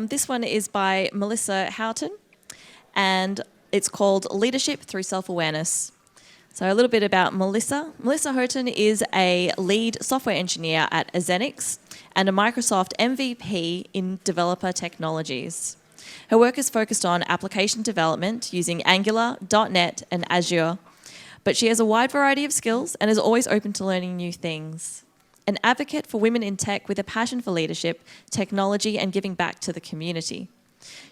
This one is by Melissa Houghton, and it's called Leadership Through Self-Awareness. So a little bit about Melissa. Melissa Houghton is a lead software engineer at Azenix and a Microsoft MVP in developer technologies. Her work is focused on application development using Angular, .NET, and Azure, but she has a wide variety of skills and is always open to learning new things. An advocate for women in tech with a passion for leadership, technology, and giving back to the community.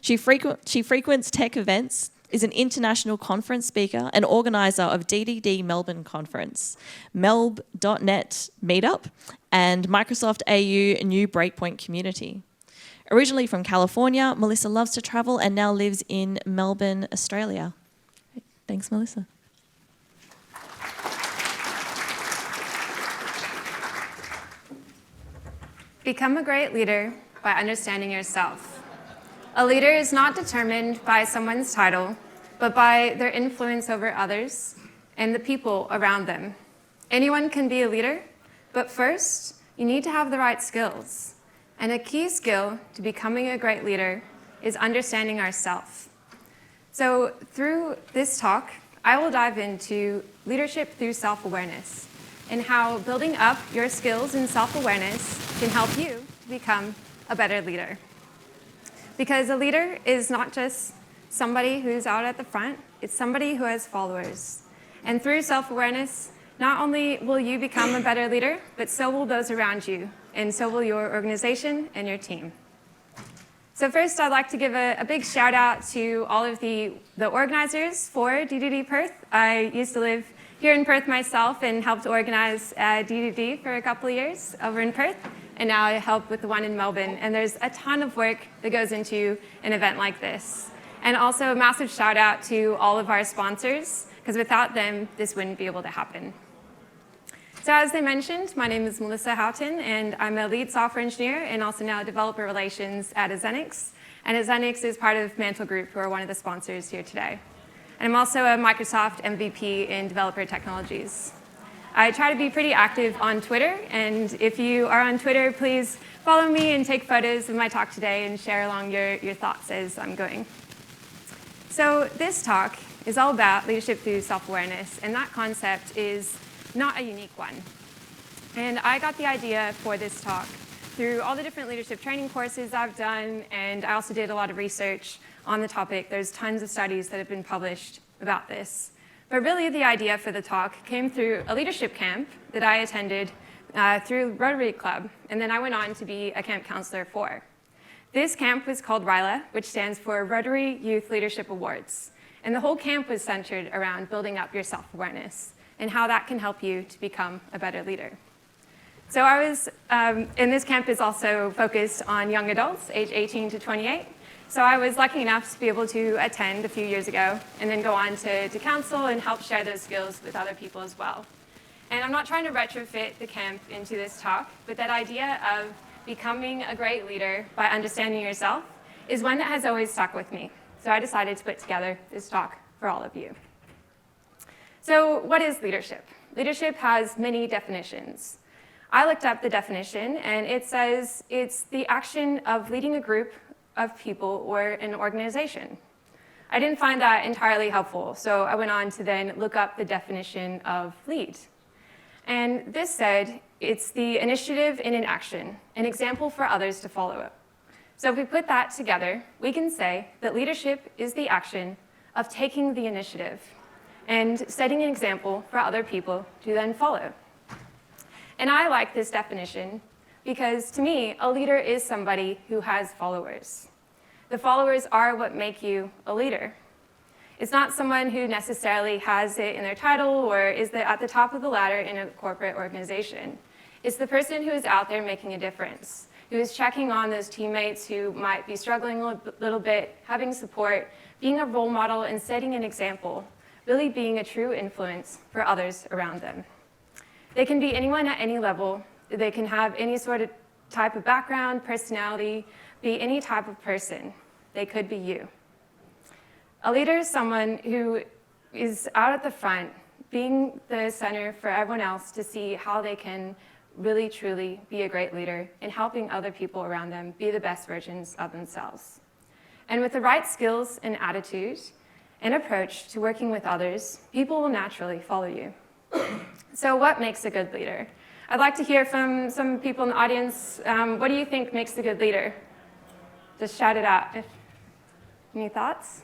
She frequents tech events, is an international conference speaker and organiser of DDD Melbourne Conference, Melb.net Meetup, and Microsoft AU New Breakpoint Community. Originally from California, Melissa loves to travel and now lives in Melbourne, Australia. Thanks, Melissa. Become a great leader by understanding yourself. A leader is not determined by someone's title, but by their influence over others and the people around them. Anyone can be a leader, but first, you need to have the right skills. And a key skill to becoming a great leader is understanding ourselves. So through this talk, I will dive into leadership through self-awareness and how building up your skills in self-awareness can help you become a better leader. Because a leader is not just somebody who's out at the front, it's somebody who has followers. And through self-awareness, not only will you become a better leader, but so will those around you, and so will your organization and your team. So first, I'd like to give a big shout out to all of the organizers for DDD Perth. I used to live here in Perth myself and helped organize DDD for a couple of years over in Perth, and now I help with the one in Melbourne. And there's a ton of work that goes into an event like this. And also a massive shout out to all of our sponsors, because without them, this wouldn't be able to happen. So as I mentioned, my name is Melissa Houghton, and I'm a lead software engineer and also now developer relations at Azenix. And Azenix is part of Mantle Group, who are one of the sponsors here today. And I'm also a Microsoft MVP in developer technologies. I try to be pretty active on Twitter, and if you are on Twitter, please follow me and take photos of my talk today and share along your thoughts as I'm going. So this talk is all about leadership through self-awareness, and that concept is not a unique one. And I got the idea for this talk through all the different leadership training courses I've done, and I also did a lot of research on the topic. There's tons of studies that have been published about this. But really, the idea for the talk came through a leadership camp that I attended through Rotary Club, and then I went on to be a camp counselor for. This camp was called RYLA, which stands for Rotary Youth Leadership Awards. And the whole camp was centered around building up your self-awareness and how that can help you to become a better leader. So I was, and this camp is also focused on young adults, age 18 to 28. So I was lucky enough to be able to attend a few years ago and then go on to counsel and help share those skills with other people as well. And I'm not trying to retrofit the camp into this talk, but that idea of becoming a great leader by understanding yourself is one that has always stuck with me. So I decided to put together this talk for all of you. So what is leadership? Leadership has many definitions. I looked up the definition, and it says it's the action of leading a group of people or an organization. I didn't find that entirely helpful, so I went on to then look up the definition of lead. And this said, it's the initiative in an action, an example for others to follow. So if we put that together, we can say that leadership is the action of taking the initiative and setting an example for other people to then follow. And I like this definition because to me, a leader is somebody who has followers. The followers are what make you a leader. It's not someone who necessarily has it in their title or is at the top of the ladder in a corporate organization. It's the person who is out there making a difference, who is checking on those teammates who might be struggling a little bit, having support, being a role model and setting an example, really being a true influence for others around them. They can be anyone at any level. They can have any sort of type of background, personality, be any type of person. They could be you. A leader is someone who is out at the front, being the center for everyone else to see how they can really, truly be a great leader in helping other people around them be the best versions of themselves. And with the right skills and attitude and approach to working with others, people will naturally follow you. So what makes a good leader? I'd like to hear from some people in the audience. What do you think makes a good leader? Just shout it out. Any thoughts?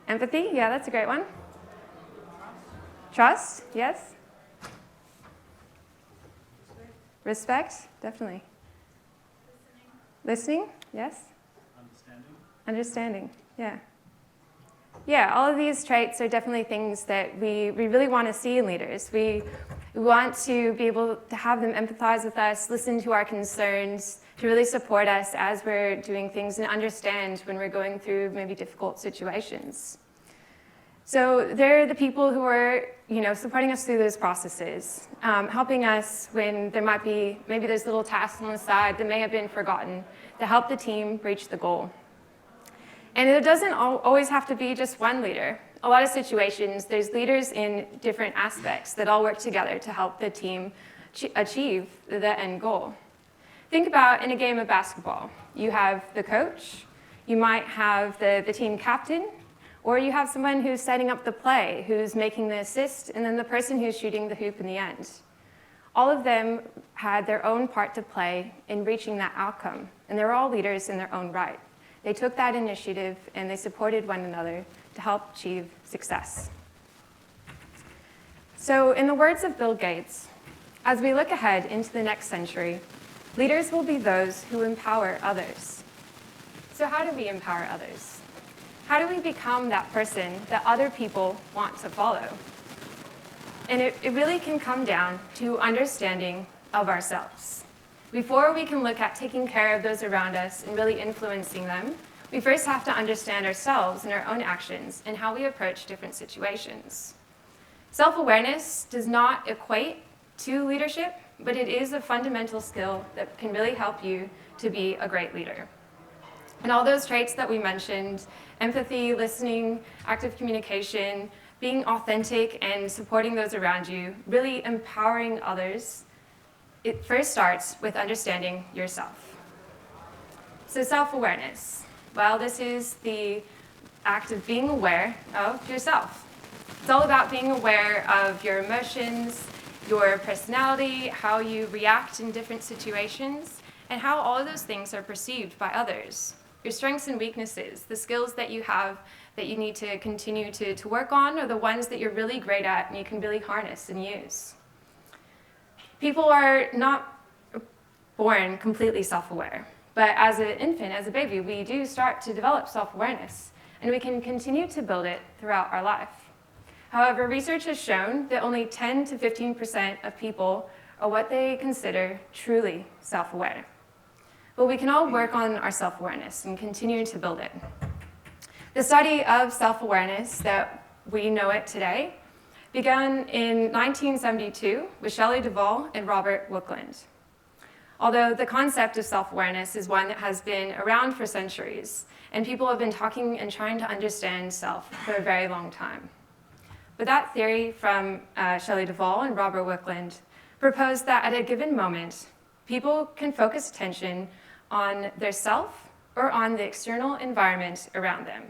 Empathy, yeah, that's a great one. Trust, yes. Respect, definitely. Listening, yes. Understanding, yeah. Yeah, all of these traits are definitely things that we really want to see in leaders. We want to be able to have them empathize with us, listen to our concerns, to really support us as we're doing things and understand when we're going through maybe difficult situations. So they're the people who are, supporting us through those processes, helping us when there might be, maybe there's little tasks on the side that may have been forgotten to help the team reach the goal. And it doesn't always have to be just one leader. A lot of situations, there's leaders in different aspects that all work together to help the team achieve the end goal. Think about in a game of basketball. You have the coach, you might have the team captain, or you have someone who's setting up the play, who's making the assist, and then the person who's shooting the hoop in the end. All of them had their own part to play in reaching that outcome, and they're all leaders in their own right. They took that initiative and they supported one another to help achieve success. So in the words of Bill Gates, as we look ahead into the next century, leaders will be those who empower others. So how do we empower others? How do we become that person that other people want to follow? And it really can come down to understanding of ourselves. Before we can look at taking care of those around us and really influencing them, we first have to understand ourselves and our own actions and how we approach different situations. Self-awareness does not equate to leadership, but it is a fundamental skill that can really help you to be a great leader. And all those traits that we mentioned, empathy, listening, active communication, being authentic and supporting those around you, really empowering others, it first starts with understanding yourself. So self-awareness. Well, this is the act of being aware of yourself. It's all about being aware of your emotions, your personality, how you react in different situations, and how all of those things are perceived by others. Your strengths and weaknesses, the skills that you have that you need to continue to work on, are the ones that you're really great at and you can really harness and use. People are not born completely self-aware, but as an infant, as a baby, we do start to develop self-awareness, and we can continue to build it throughout our life. However, research has shown that only 10 to 15% of people are what they consider truly self-aware. But we can all work on our self-awareness and continue to build it. The study of self-awareness that we know it today began in 1972 with Shelley Duvall and Robert Wickland. Although the concept of self-awareness is one that has been around for centuries, and people have been talking and trying to understand self for a very long time. But that theory from Shelley Duvall and Robert Wickland proposed that at a given moment, people can focus attention on their self or on the external environment around them.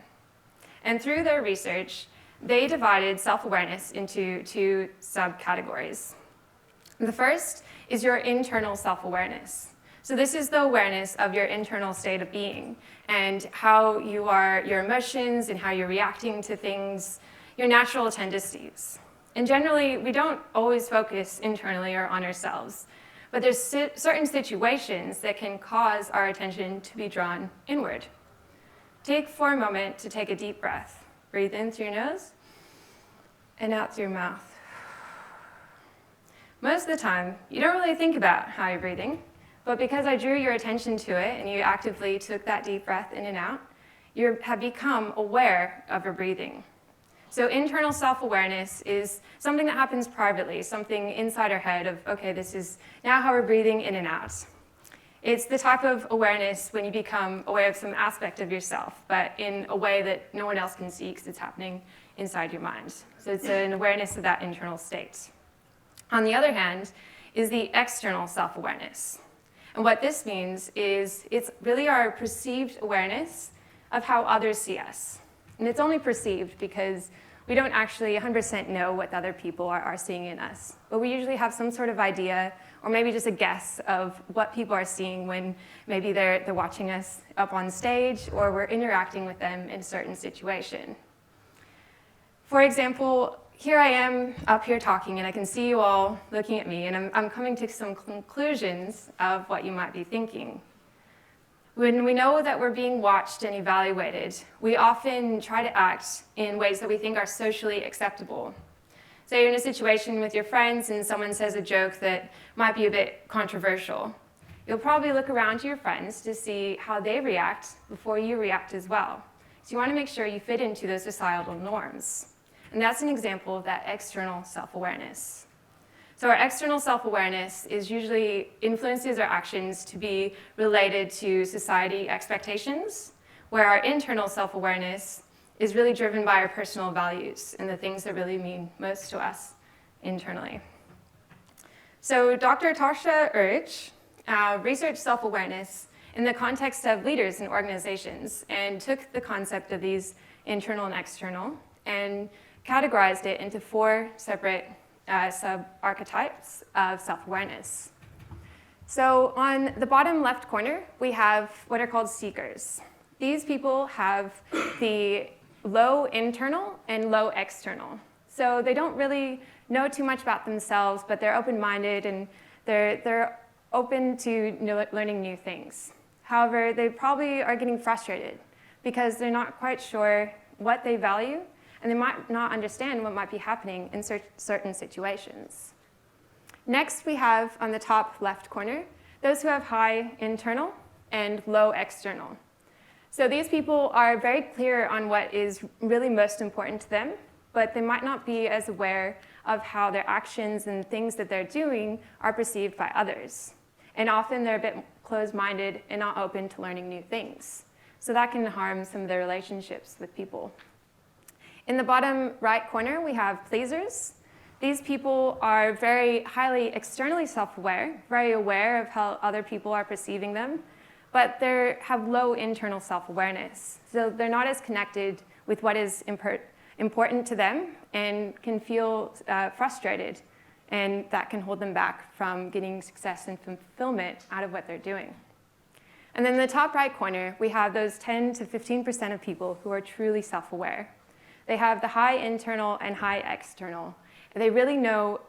And through their research, they divided self-awareness into two subcategories. The first is your internal self-awareness. So this is the awareness of your internal state of being and how you are, your emotions and how you're reacting to things, your natural tendencies. And generally, we don't always focus internally or on ourselves, but there's certain situations that can cause our attention to be drawn inward. Take for a moment to take a deep breath. Breathe in through your nose and out through your mouth. Most of the time, you don't really think about how you're breathing, but because I drew your attention to it and you actively took that deep breath in and out, you have become aware of your breathing. So internal self-awareness is something that happens privately, something inside our head of, okay, this is now how we're breathing in and out. It's the type of awareness when you become aware of some aspect of yourself, but in a way that no one else can see because it's happening inside your mind. So it's an awareness of that internal state. On the other hand, is the external self-awareness. And what this means is it's really our perceived awareness of how others see us. And it's only perceived because we don't actually 100% know what other people are seeing in us. But we usually have some sort of idea, or maybe just a guess of what people are seeing when maybe they're watching us up on stage, or we're interacting with them in a certain situation. For example, here I am up here talking, and I can see you all looking at me, and I'm coming to some conclusions of what you might be thinking. When we know that we're being watched and evaluated, we often try to act in ways that we think are socially acceptable. So you're in a situation with your friends and someone says a joke that might be a bit controversial. You'll probably look around to your friends to see how they react before you react as well. So you want to make sure you fit into those societal norms. And that's an example of that external self-awareness. So our external self-awareness is usually influences our actions to be related to society expectations, where our internal self-awareness is really driven by our personal values and the things that really mean most to us internally. So Dr. Tasha Urich researched self-awareness in the context of leaders and organizations and took the concept of these internal and external and categorized it into 4 separate sub-archetypes of self-awareness. So on the bottom left corner, we have what are called seekers. These people have the low internal and low external. So they don't really know too much about themselves, but they're open-minded and they're open to learning new things. However, they probably are getting frustrated because they're not quite sure what they value, and they might not understand what might be happening in certain situations. Next, we have on the top left corner, those who have high internal and low external. So these people are very clear on what is really most important to them, but they might not be as aware of how their actions and things that they're doing are perceived by others. And often they're a bit closed-minded and not open to learning new things. So that can harm some of their relationships with people. In the bottom right corner, we have pleasers. These people are very highly externally self-aware, very aware of how other people are perceiving them, but they have low internal self-awareness. So they're not as connected with what is important to them and can feel frustrated, and that can hold them back from getting success and fulfillment out of what they're doing. And then in the top right corner, we have those 10 to 15% of people who are truly self-aware. They have the high internal and high external. They really know,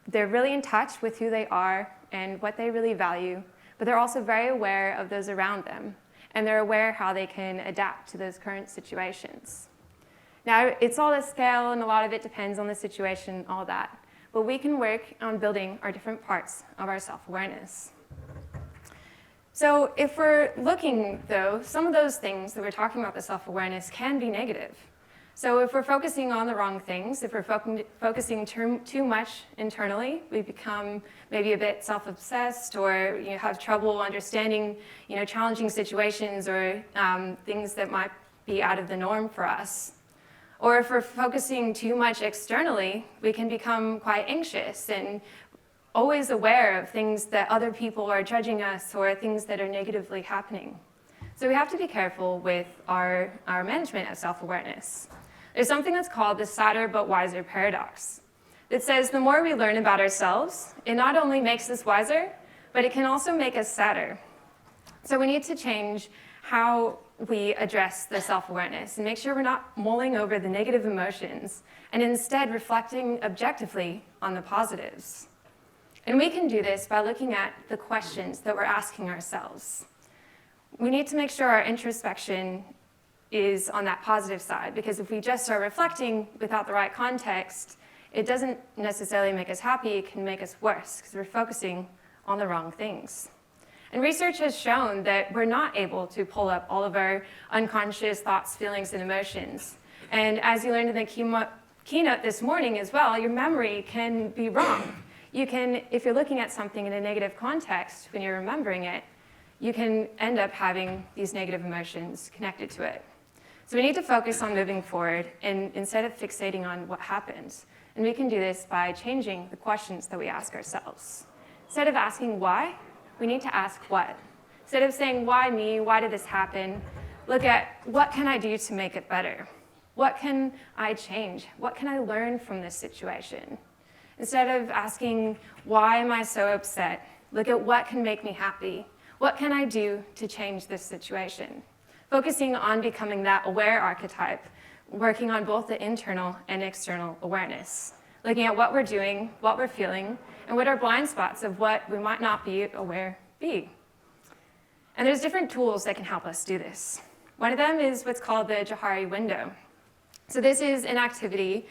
they're really in touch with who they are and what they really value, but they're also very aware of those around them, and they're aware how they can adapt to those current situations. Now, it's all a scale, and a lot of it depends on the situation, all that, but we can work on building our different parts of our self-awareness. So if we're looking, though, some of those things that we're talking about, the self-awareness, can be negative. So if we're focusing on the wrong things, if we're focusing too much internally, we become maybe a bit self-obsessed, or have trouble understanding challenging situations or things that might be out of the norm for us. Or if we're focusing too much externally, we can become quite anxious and always aware of things that other people are judging us or things that are negatively happening. So we have to be careful with our management of self-awareness. There's something that's called the sadder but wiser paradox. It says the more we learn about ourselves, it not only makes us wiser, but it can also make us sadder. So we need to change how we address the self-awareness and make sure we're not mulling over the negative emotions and instead reflecting objectively on the positives. And we can do this by looking at the questions that we're asking ourselves. We need to make sure our introspection is on that positive side, because if we just start reflecting without the right context, it doesn't necessarily make us happy, it can make us worse, because we're focusing on the wrong things. And research has shown that we're not able to pull up all of our unconscious thoughts, feelings, and emotions. And as you learned in the keynote this morning as well, your memory can be wrong. You can, if you're looking at something in a negative context, when you're remembering it, you can end up having these negative emotions connected to it. So we need to focus on moving forward and instead of fixating on what happened. And we can do this by changing the questions that we ask ourselves. Instead of asking why, we need to ask what. Instead of saying, why me, why did this happen, look at what can I do to make it better? What can I change? What can I learn from this situation? Instead of asking, why am I so upset? Look at what can make me happy. What can I do to change this situation? Focusing on becoming that aware archetype, working on both the internal and external awareness. Looking at what we're doing, what we're feeling, and what our blind spots of what we might not be aware be. And there's different tools that can help us do this. One of them is what's called the Johari window. So this is an activity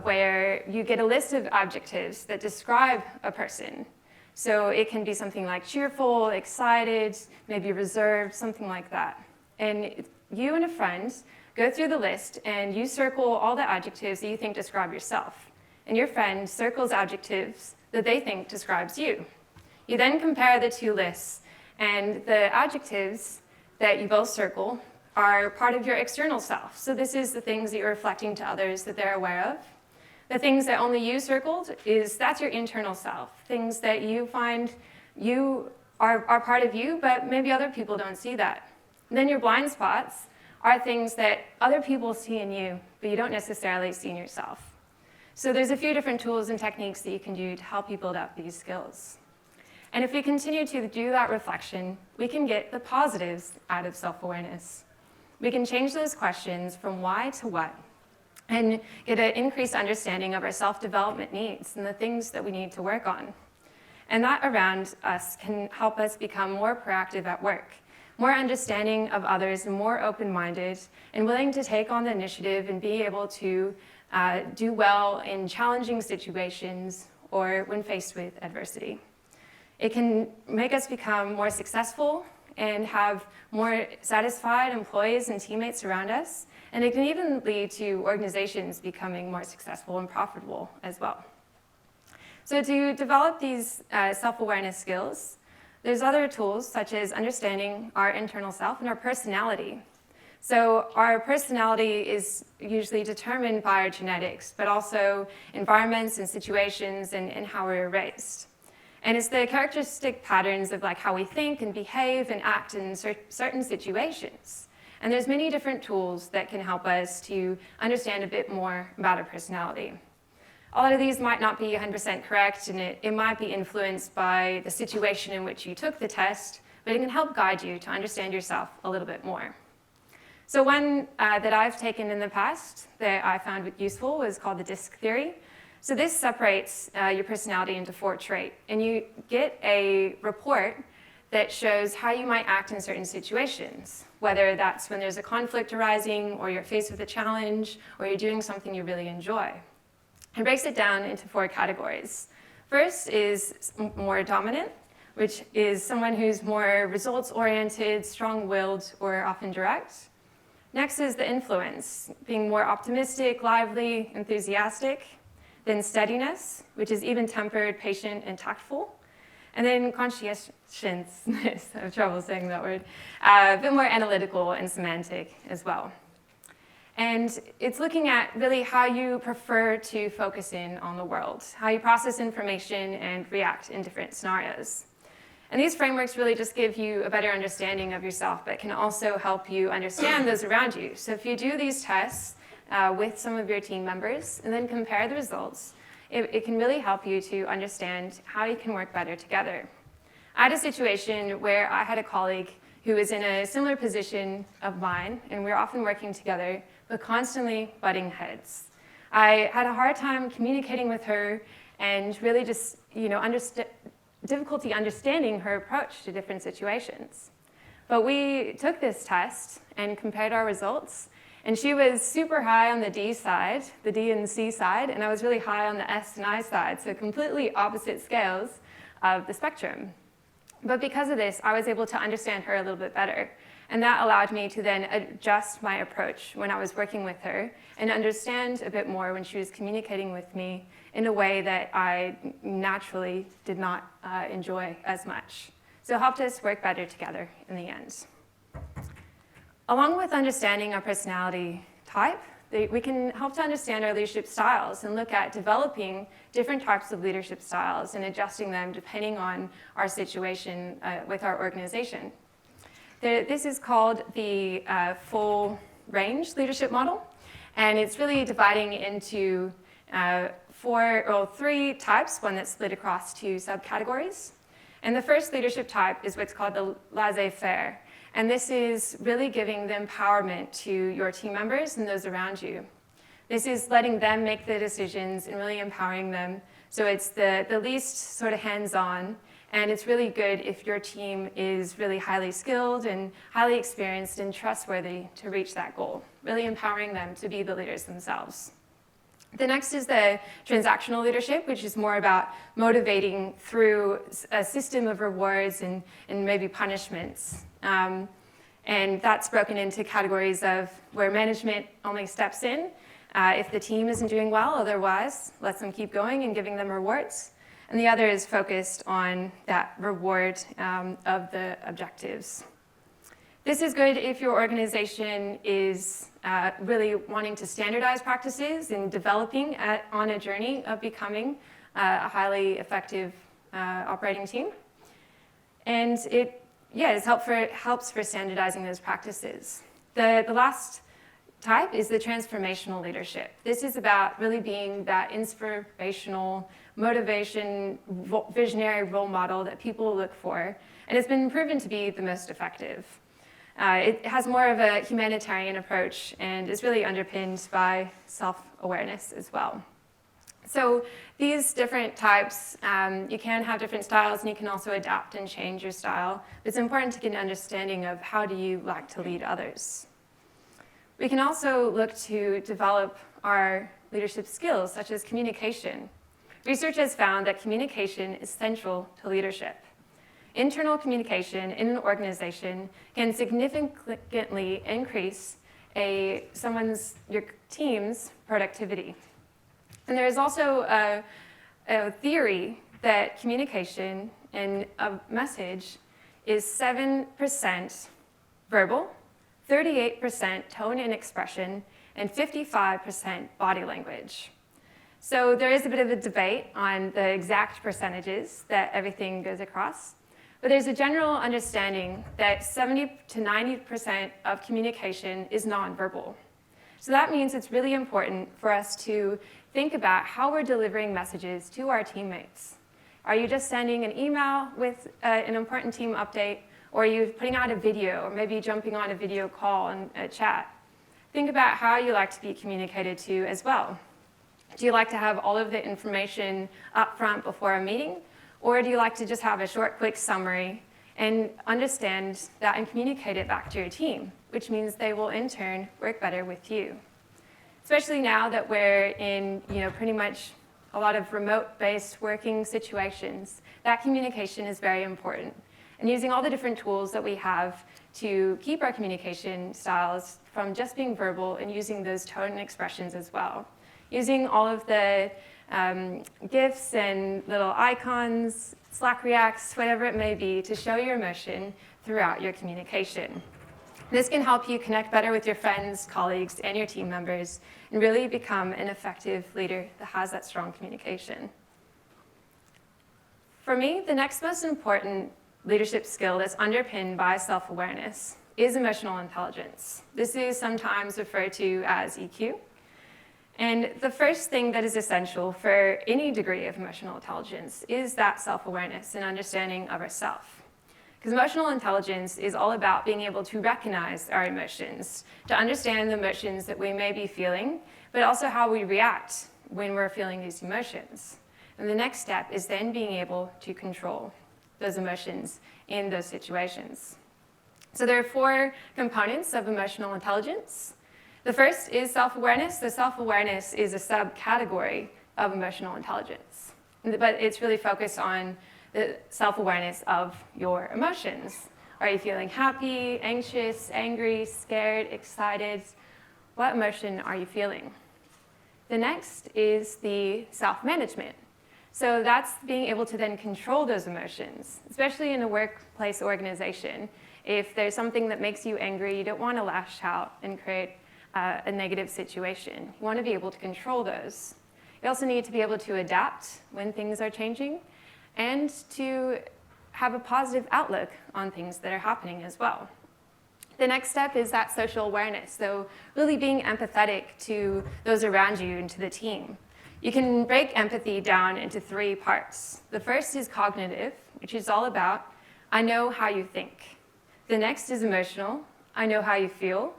where you get a list of adjectives that describe a person. So it can be something like cheerful, excited, maybe reserved, something like that. And you and a friend go through the list and you circle all the adjectives that you think describe yourself. And your friend circles adjectives that they think describes you. You then compare the two lists, and the adjectives that you both circle are part of your external self. So this is the things that you're reflecting to others that they're aware of. The things that only you circled that's your internal self, things that you find you are part of you, but maybe other people don't see that. And then your blind spots are things that other people see in you, but you don't necessarily see in yourself. So there's a few different tools and techniques that you can do to help you build up these skills. And if we continue to do that reflection, we can get the positives out of self-awareness. We can change those questions from why to what, and get an increased understanding of our self-development needs and the things that we need to work on. And that around us can help us become more proactive at work, more understanding of others, and more open-minded, and willing to take on the initiative and be able to do well in challenging situations or when faced with adversity. It can make us become more successful and have more satisfied employees and teammates around us. And it can even lead to organizations becoming more successful and profitable as well. So to develop these self-awareness skills, there's other tools such as understanding our internal self and our personality. So our personality is usually determined by our genetics, but also environments and situations and how we were raised. And it's the characteristic patterns of like how we think and behave and act in certain situations. And there's many different tools that can help us to understand a bit more about our personality. A lot of these might not be 100% correct, and it might be influenced by the situation in which you took the test, but it can help guide you to understand yourself a little bit more. So one that I've taken in the past that I found useful was called the DISC theory. So this separates your personality into 4 traits, and you get a report that shows how you might act in certain situations, whether that's when there's a conflict arising, or you're faced with a challenge, or you're doing something you really enjoy. It breaks it down into 4 categories. First is more dominant, which is someone who's more results-oriented, strong-willed, or often direct. Next is the influence, being more optimistic, lively, enthusiastic. Then steadiness, which is even-tempered, patient, and tactful. And then conscientiousness, I have trouble saying that word, a bit more analytical and semantic as well. And it's looking at really how you prefer to focus in on the world, how you process information and react in different scenarios. And these frameworks really just give you a better understanding of yourself, but can also help you understand those around you. So if you do these tests with some of your team members and then compare the results, it can really help you to understand how you can work better together. I had a situation where I had a colleague who was in a similar position of mine, and we were often working together, but constantly butting heads. I had a hard time communicating with her and really just, difficulty understanding her approach to different situations. But we took this test and compared our results, and she was super high on the D side, the D and C side, and I was really high on the S and I side, so completely opposite scales of the spectrum. But because of this, I was able to understand her a little bit better, and that allowed me to then adjust my approach when I was working with her and understand a bit more when she was communicating with me in a way that I naturally did not enjoy as much. So it helped us work better together in the end. Along with understanding our personality type, we can help to understand our leadership styles and look at developing different types of leadership styles and adjusting them depending on our situation with our organization. This is called the full range leadership model, and it's really dividing into three types, one that's split across two subcategories. And the first leadership type is what's called the laissez-faire. And this is really giving the empowerment to your team members and those around you. This is letting them make the decisions and really empowering them. So it's the least sort of hands-on, and it's really good if your team is really highly skilled and highly experienced and trustworthy to reach that goal, really empowering them to be the leaders themselves. The next is the transactional leadership, which is more about motivating through a system of rewards and maybe punishments. And that's broken into categories of where management only steps in if the team isn't doing well, otherwise lets them keep going and giving them rewards. And the other is focused on that reward of the objectives. This is good if your organization is really wanting to standardize practices and developing on a journey of becoming a highly effective operating team. And it helps for standardizing those practices. The last type is the transformational leadership. This is about really being that inspirational, motivation, visionary role model that people look for. And it's been proven to be the most effective. It has more of a humanitarian approach and is really underpinned by self-awareness as well. So these different types, you can have different styles and you can also adapt and change your style. It's important to get an understanding of how do you like to lead others. We can also look to develop our leadership skills, such as communication. Research has found that communication is central to leadership. Internal communication in an organization can significantly increase your team's productivity. And there is also a theory that communication and a message is 7% verbal, 38% tone and expression, and 55% body language. So there is a bit of a debate on the exact percentages that everything goes across. But there's a general understanding that 70 to 90% of communication is nonverbal. So that means it's really important for us to think about how we're delivering messages to our teammates. Are you just sending an email with an important team update, or are you putting out a video, or maybe jumping on a video call and a chat? Think about how you like to be communicated to as well. Do you like to have all of the information up front before a meeting? Or do you like to just have a short, quick summary and understand that and communicate it back to your team, which means they will in turn work better with you. Especially now that we're in pretty much a lot of remote-based working situations, that communication is very important. And using all the different tools that we have to keep our communication styles from just being verbal and using those tone and expressions as well. Using all of the GIFs and little icons, Slack reacts, whatever it may be, to show your emotion throughout your communication. This can help you connect better with your friends, colleagues, and your team members, and really become an effective leader that has that strong communication. For me, the next most important leadership skill that's underpinned by self-awareness is emotional intelligence. This is sometimes referred to as EQ. And the first thing that is essential for any degree of emotional intelligence is that self-awareness and understanding of ourselves. Because emotional intelligence is all about being able to recognize our emotions, to understand the emotions that we may be feeling, but also how we react when we're feeling these emotions. And the next step is then being able to control those emotions in those situations. So there are 4 components of emotional intelligence. The first is self-awareness. The self-awareness is a subcategory of emotional intelligence, but it's really focused on the self-awareness of your emotions. Are you feeling happy, anxious, angry, scared, excited? What emotion are you feeling? The next is the self-management. So that's being able to then control those emotions, especially in a workplace organization. If there's something that makes you angry, you don't want to lash out and create a negative situation. You want to be able to control those. You also need to be able to adapt when things are changing and to have a positive outlook on things that are happening as well. The next step is that social awareness, so really being empathetic to those around you and to the team. You can break empathy down into 3 parts. The first is cognitive, which is all about, I know how you think. The next is emotional, I know how you feel.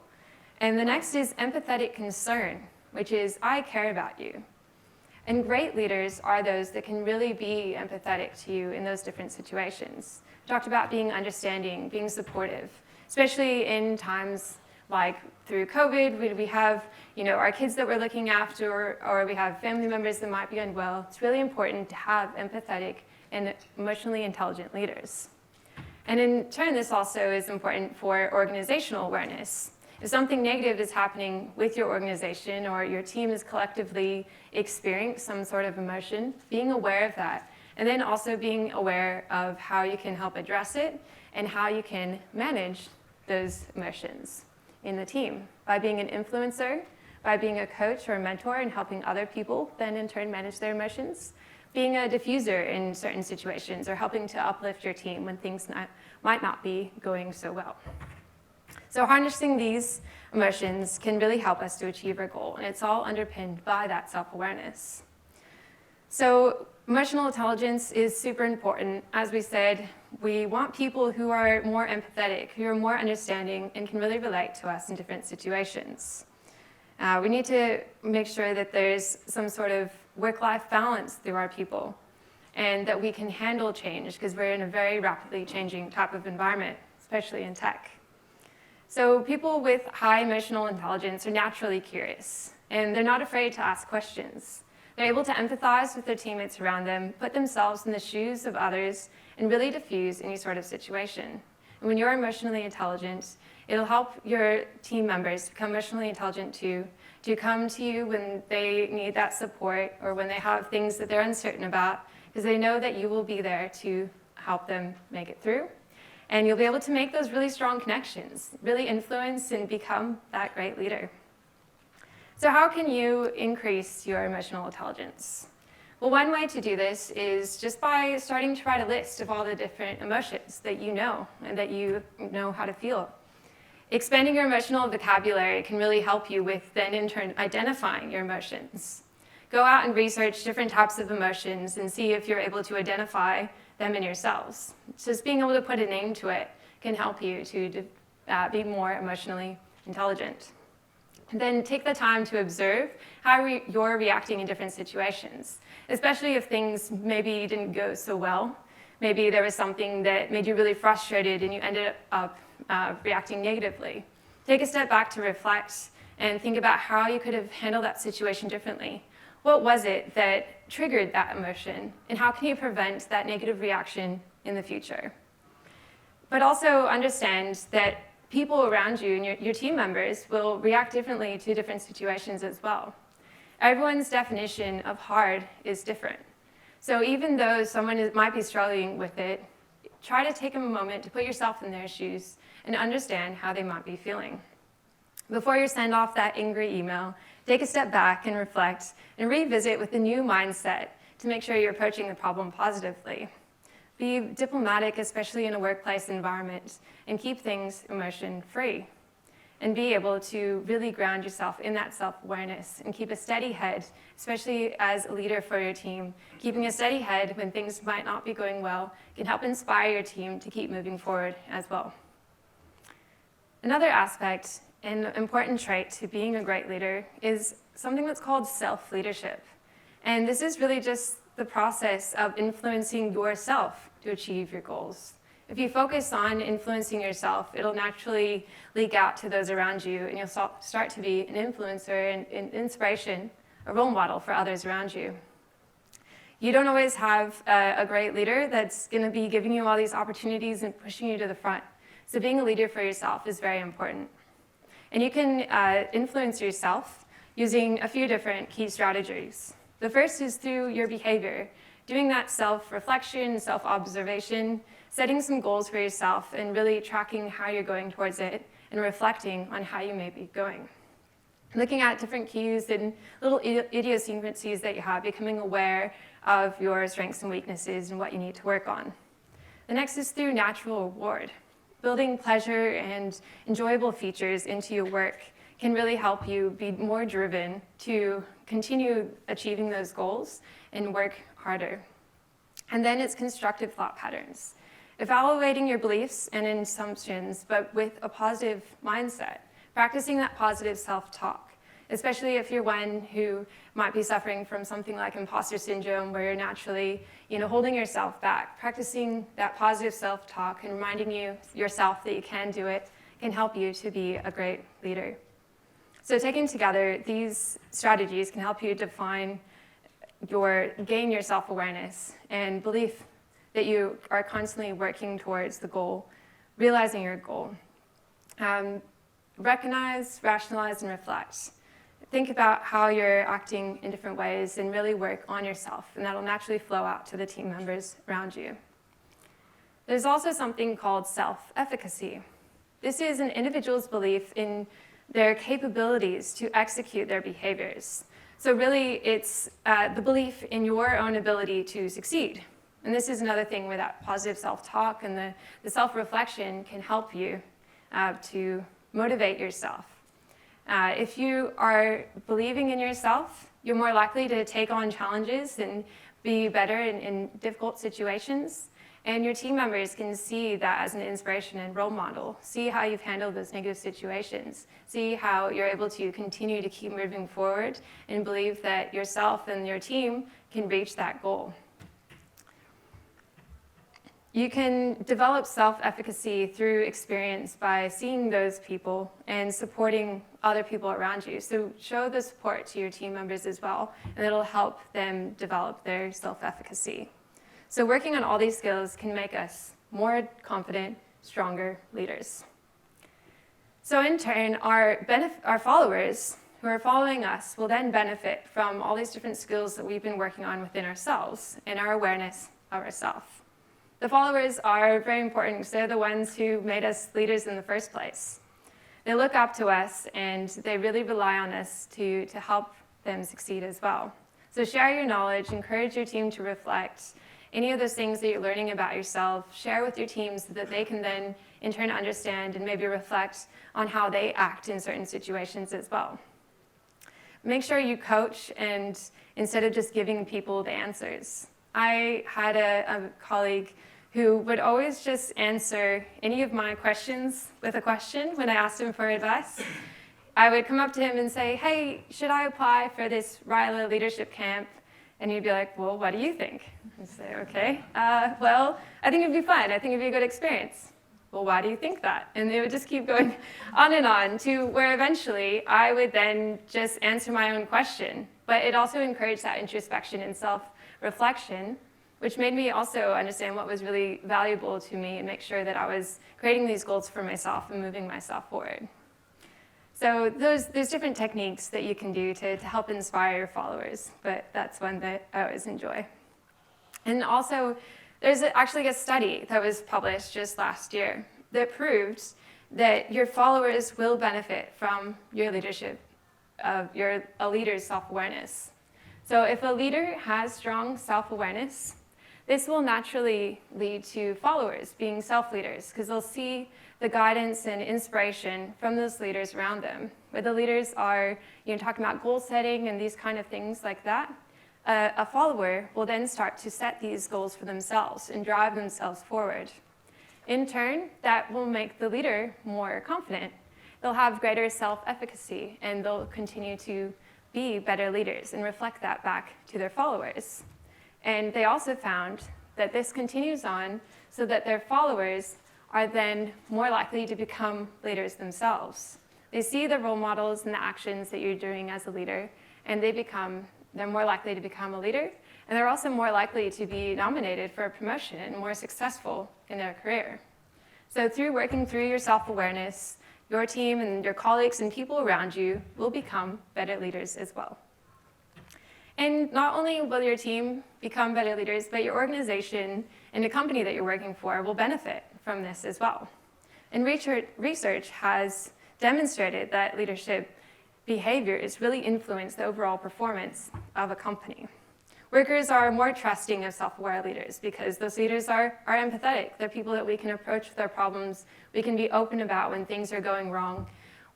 And the next is empathetic concern, which is, I care about you. And great leaders are those that can really be empathetic to you in those different situations. We talked about being understanding, being supportive, especially in times like through COVID, when we have our kids that we're looking after, or we have family members that might be unwell. It's really important to have empathetic and emotionally intelligent leaders. And in turn, this also is important for organizational awareness. If something negative is happening with your organization or your team is collectively experiencing some sort of emotion, being aware of that, and then also being aware of how you can help address it and how you can manage those emotions in the team by being an influencer, by being a coach or a mentor and helping other people then in turn manage their emotions, being a diffuser in certain situations or helping to uplift your team when things might not be going so well. So harnessing these emotions can really help us to achieve our goal, and it's all underpinned by that self-awareness. So emotional intelligence is super important. As we said, we want people who are more empathetic, who are more understanding, and can really relate to us in different situations. We need to make sure that there's some sort of work-life balance through our people, and that we can handle change, because we're in a very rapidly changing type of environment, especially in tech. So people with high emotional intelligence are naturally curious, and they're not afraid to ask questions. They're able to empathize with their teammates around them, put themselves in the shoes of others, and really diffuse any sort of situation. And when you're emotionally intelligent, it'll help your team members become emotionally intelligent too, to come to you when they need that support or when they have things that they're uncertain about, because they know that you will be there to help them make it through. And you'll be able to make those really strong connections, really influence and become that great leader. So how can you increase your emotional intelligence? Well, one way to do this is just by starting to write a list of all the different emotions that you know and that you know how to feel. Expanding your emotional vocabulary can really help you with then in turn identifying your emotions. Go out and research different types of emotions and see if you're able to identify them in yourselves. Just being able to put a name to it can help you to be more emotionally intelligent. Then take the time to observe how you're reacting in different situations, especially if things maybe didn't go so well. Maybe there was something that made you really frustrated and you ended up reacting negatively. Take a step back to reflect and think about how you could have handled that situation differently. What was it that triggered that emotion, and how can you prevent that negative reaction in the future? But also understand that people around you and your team members will react differently to different situations as well. Everyone's definition of hard is different. So even though someone might be struggling with it, try to take a moment to put yourself in their shoes and understand how they might be feeling. Before you send off that angry email, take a step back and reflect and revisit with a new mindset to make sure you're approaching the problem positively. Be diplomatic, especially in a workplace environment, and keep things emotion-free. And be able to really ground yourself in that self-awareness and keep a steady head, especially as a leader for your team. Keeping a steady head when things might not be going well can help inspire your team to keep moving forward as well. Another aspect and important trait to being a great leader is something that's called self-leadership. And this is really just the process of influencing yourself to achieve your goals. If you focus on influencing yourself, it'll naturally leak out to those around you, and you'll start to be an influencer and an inspiration, a role model for others around you. You don't always have a great leader that's going to be giving you all these opportunities and pushing you to the front. So being a leader for yourself is very important. And you can influence yourself using a few different key strategies. The first is through your behavior, doing that self-reflection, self-observation, setting some goals for yourself and really tracking how you're going towards it and reflecting on how you may be going. looking at different cues and little idiosyncrasies that you have, becoming aware of your strengths and weaknesses and what you need to work on. The next is through natural reward. Building pleasure and enjoyable features into your work can really help you be more driven to continue achieving those goals and work harder. And then it's constructive thought patterns. Evaluating your beliefs and assumptions, but with a positive mindset. Practicing that positive self-talk, especially if you're one who might be suffering from something like imposter syndrome, where you're naturally, holding yourself back. Practicing that positive self-talk and reminding yourself that you can do it can help you to be a great leader. So taken together, these strategies can help you gain your self-awareness and belief that you are constantly working towards the goal, realizing your goal. Recognize, rationalize, and reflect. Think about how you're acting in different ways and really work on yourself, and that'll naturally flow out to the team members around you. There's also something called self-efficacy. This is an individual's belief in their capabilities to execute their behaviors. So really, it's the belief in your own ability to succeed. And this is another thing where that positive self-talk and the self-reflection can help you to motivate yourself. If you are believing in yourself, you're more likely to take on challenges and be better in difficult situations. And your team members can see that as an inspiration and role model. See how you've handled those negative situations. See how you're able to continue to keep moving forward and believe that yourself and your team can reach that goal. You can develop self-efficacy through experience by seeing those people and supporting other people around you. So show the support to your team members as well, and it'll help them develop their self-efficacy. So working on all these skills can make us more confident, stronger leaders. So in turn, our followers who are following us will then benefit from all these different skills that we've been working on within ourselves and our awareness of ourselves. The followers are very important because they're the ones who made us leaders in the first place. They look up to us and they really rely on us to help them succeed as well. So share your knowledge, encourage your team to reflect. Any of those things that you're learning about yourself, share with your team so that they can then in turn understand and maybe reflect on how they act in certain situations as well. Make sure you coach and instead of just giving people the answers. I had a colleague who would always just answer any of my questions with a question when I asked him for advice. I would come up to him and say, hey, should I apply for this RILA leadership camp? And he'd be like, well, what do you think? I'd say, okay, well, I think it'd be fun. I think it'd be a good experience. Well, why do you think that? And they would just keep going on and on to where eventually I would then just answer my own question. But it also encouraged that introspection and self-reflection, which made me also understand what was really valuable to me and make sure that I was creating these goals for myself and moving myself forward. So there's different techniques that you can do to help inspire your followers, but that's one that I always enjoy. And also, there's actually a study that was published just last year that proved that your followers will benefit from your leadership, a leader's self-awareness. So if a leader has strong self-awareness, this will naturally lead to followers being self-leaders because they'll see the guidance and inspiration from those leaders around them. Where the leaders are talking about goal setting and these kind of things like that, a follower will then start to set these goals for themselves and drive themselves forward. In turn, that will make the leader more confident. They'll have greater self-efficacy and they'll continue to be better leaders and reflect that back to their followers. And they also found that this continues on so that their followers are then more likely to become leaders themselves. They see the role models and the actions that you're doing as a leader, and they're more likely to become a leader, and they're also more likely to be nominated for a promotion and more successful in their career. So through working through your self-awareness, your team and your colleagues and people around you will become better leaders as well. And not only will your team become better leaders, but your organization and the company that you're working for will benefit from this as well. And research has demonstrated that leadership behaviors really influence the overall performance of a company. Workers are more trusting of self-aware leaders because those leaders are empathetic. They're people that we can approach with our problems. We can be open about when things are going wrong.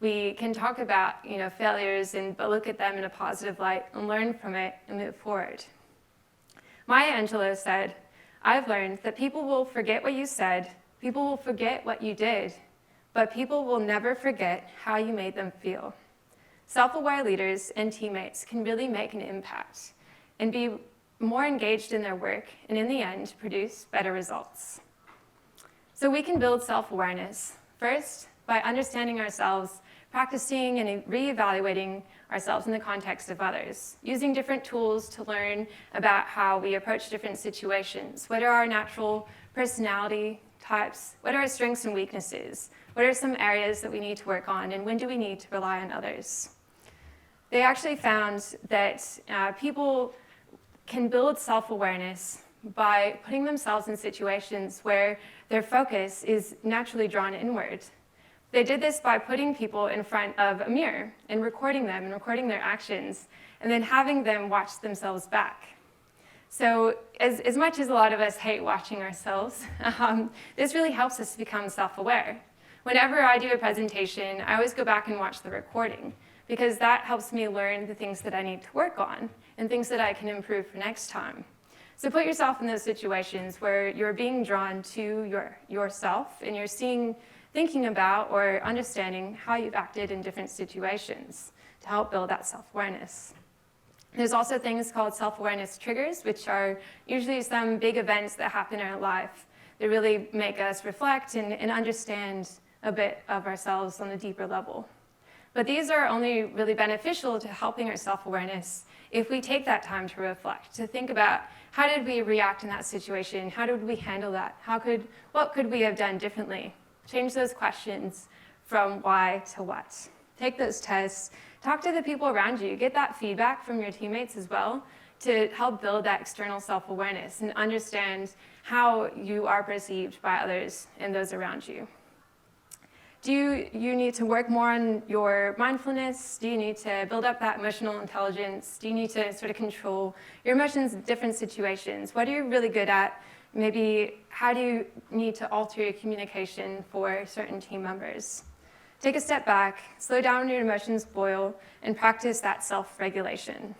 We can talk about failures but look at them in a positive light and learn from it and move forward. Maya Angelou said, "I've learned that people will forget what you said, people will forget what you did, but people will never forget how you made them feel." Self-aware leaders and teammates can really make an impact and be more engaged in their work, and in the end, produce better results. So we can build self-awareness, first, by understanding ourselves, practicing and reevaluating ourselves in the context of others, using different tools to learn about how we approach different situations. What are our natural personality types? What are our strengths and weaknesses? What are some areas that we need to work on, and when do we need to rely on others? They actually found that people can build self-awareness by putting themselves in situations where their focus is naturally drawn inward. They did this by putting people in front of a mirror and recording them and recording their actions, and then having them watch themselves back. So as much as a lot of us hate watching ourselves, this really helps us become self-aware. Whenever I do a presentation, I always go back and watch the recording, because that helps me learn the things that I need to work on and things that I can improve for next time. So put yourself in those situations where you're being drawn to yourself and you're thinking about or understanding how you've acted in different situations to help build that self-awareness. There's also things called self-awareness triggers, which are usually some big events that happen in our life that really make us reflect and understand a bit of ourselves on a deeper level. But these are only really beneficial to helping our self-awareness if we take that time to reflect, to think about how did we react in that situation, how did we handle that, what could we have done differently? Change those questions from why to what. Take those tests, talk to the people around you, get that feedback from your teammates as well to help build that external self-awareness and understand how you are perceived by others and those around you. Do you need to work more on your mindfulness? Do you need to build up that emotional intelligence? Do you need to sort of control your emotions in different situations? What are you really good at? Maybe how do you need to alter your communication for certain team members? Take a step back, slow down when your emotions boil, and practice that self-regulation.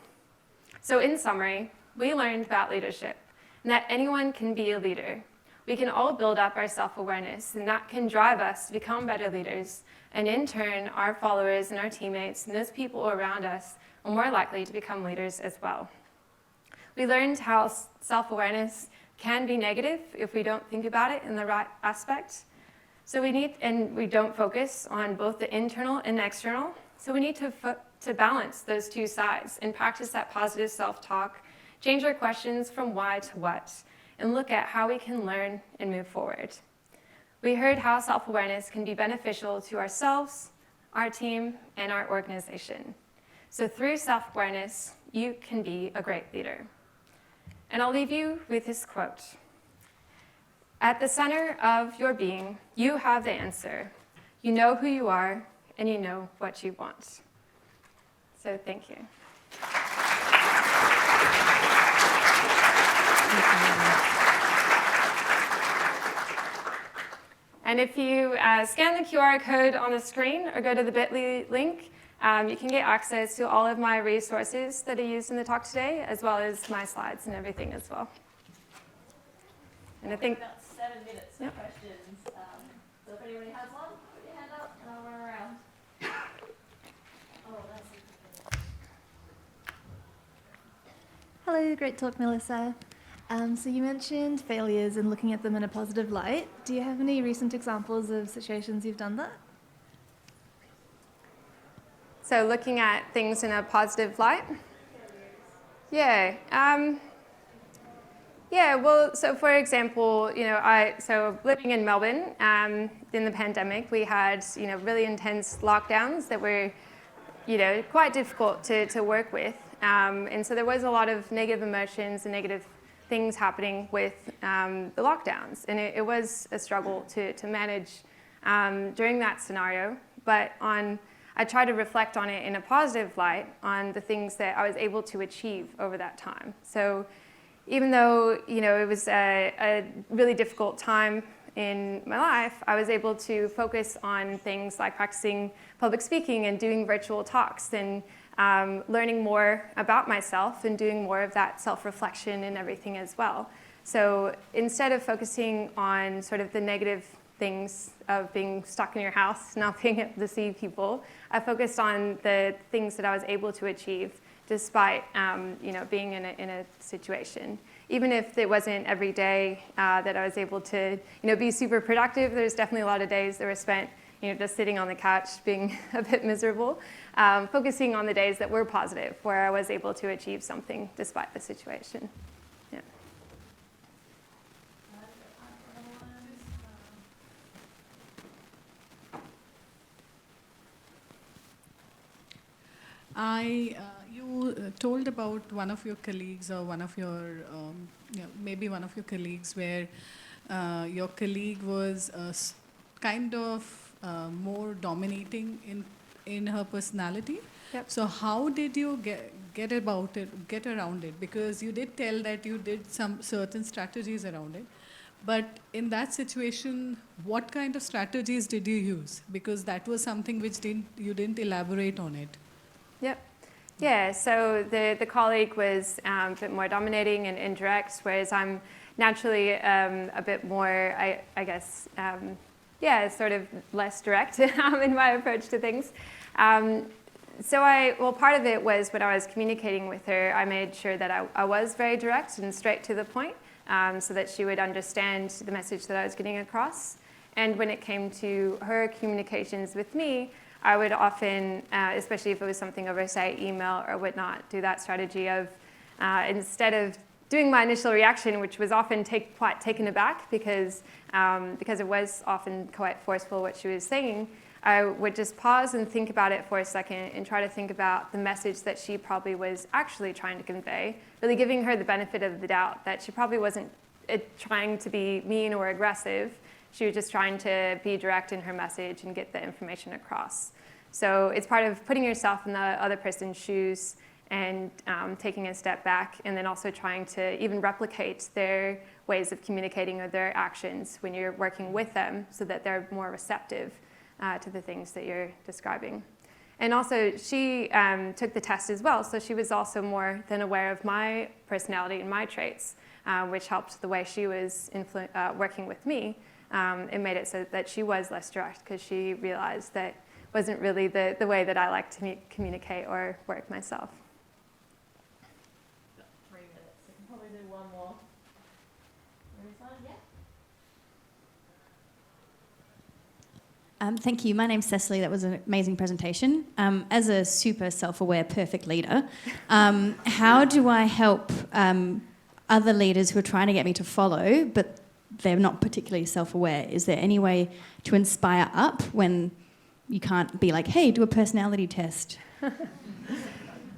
So in summary, we learned about leadership and that anyone can be a leader. We can all build up our self-awareness, and that can drive us to become better leaders. And in turn, our followers and our teammates and those people around us are more likely to become leaders as well. We learned how self-awareness can be negative if we don't think about it in the right aspect. So we don't focus on both the internal and external. So we need to balance those two sides and practice that positive self-talk, change our questions from why to what, and look at how we can learn and move forward. We heard how self-awareness can be beneficial to ourselves, our team, and our organization. So through self-awareness, you can be a great leader. And I'll leave you with this quote. At the center of your being, you have the answer. You know who you are, and you know what you want. So thank you. And if you scan the QR code on the screen or go to the bit.ly link, you can get access to all of my resources that are used in the talk today, as well as my slides and everything as well. And I think about 7 minutes for questions. So if anybody has one, put your hand up and I'll run around. Oh, that's Hello, great talk, Melissa. So you mentioned failures and looking at them in a positive light. Do you have any recent examples of situations you've done that? so looking at things in a positive light. Yeah. Well, so for example, so living in Melbourne, in the pandemic, we had, really intense lockdowns that were, quite difficult to work with. And so there was a lot of negative emotions and negative things happening with the lockdowns. And it was a struggle to manage during that scenario. But on I try to reflect on it in a positive light on the things that I was able to achieve over that time. So even though it was a really difficult time in my life, I was able to focus on things like practicing public speaking and doing virtual talks and learning more about myself and doing more of that self-reflection and everything as well. So instead of focusing on sort of the negative things of being stuck in your house, not being able to see people, I focused on the things that I was able to achieve despite being in a situation. Even if it wasn't every day that I was able to be super productive, there's definitely a lot of days that were spent just sitting on the couch being a bit miserable, focusing on the days that were positive, where I was able to achieve something despite the situation. Yeah. You told about one of your colleagues or one of your, maybe one of your colleagues where your colleague was kind of more dominating in her personality. Yep. So how did you get around it? Because you did tell that you did some certain strategies around it. But in that situation, what kind of strategies did you use? Because that was something which you didn't elaborate on it. Yep. Yeah, so the colleague was a bit more dominating and indirect, whereas I'm naturally a bit more, I guess, sort of less direct in my approach to things. So part of it was when I was communicating with her, I made sure that I was very direct and straight to the point, so that she would understand the message that I was getting across. And when it came to her communications with me, I would often, especially if it was something over, say, email or whatnot, do that strategy of instead of doing my initial reaction, which was often quite taken aback because it was often quite forceful what she was saying, I would just pause and think about it for a second and try to think about the message that she probably was actually trying to convey, really giving her the benefit of the doubt that she probably wasn't trying to be mean or aggressive. She was just trying to be direct in her message and get the information across. So it's part of putting yourself in the other person's shoes and taking a step back, and then also trying to even replicate their ways of communicating or their actions when you're working with them so that they're more receptive to the things that you're describing. And also, she took the test as well, so she was also more than aware of my personality and my traits, which helped the way she was working with me. It made it so that she was less direct because she realized that wasn't really the way that I like to communicate or work myself. 3 minutes. We can probably do one more. Thank you. My name's Cecily. That was an amazing presentation. As a super self-aware, perfect leader, how do I help other leaders who are trying to get me to follow, but they're not particularly self-aware? Is there any way to inspire up when you can't be like, hey, do a personality test?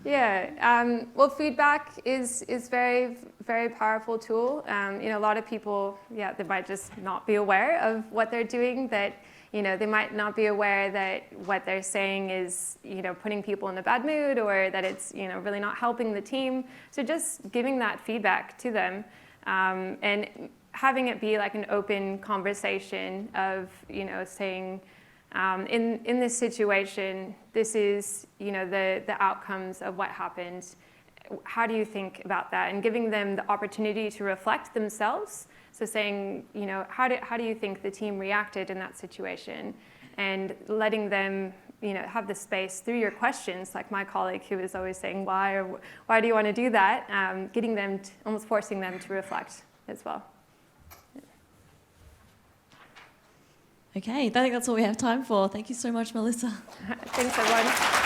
Yeah, well, feedback is very, very powerful tool. A lot of people, they might just not be aware of what they're doing, that, they might not be aware that what they're saying is, putting people in a bad mood, or that it's, really not helping the team. So just giving that feedback to them, and having it be like an open conversation of, saying, in this situation, this is, the outcomes of what happened. How do you think about that? And giving them the opportunity to reflect themselves. So saying, how do you think the team reacted in that situation? And letting them, have the space through your questions, like my colleague who was always saying, why do you want to do that? Getting them, almost forcing them to reflect as well. Okay, I think that's all we have time for. Thank you so much, Melissa. Thanks, everyone.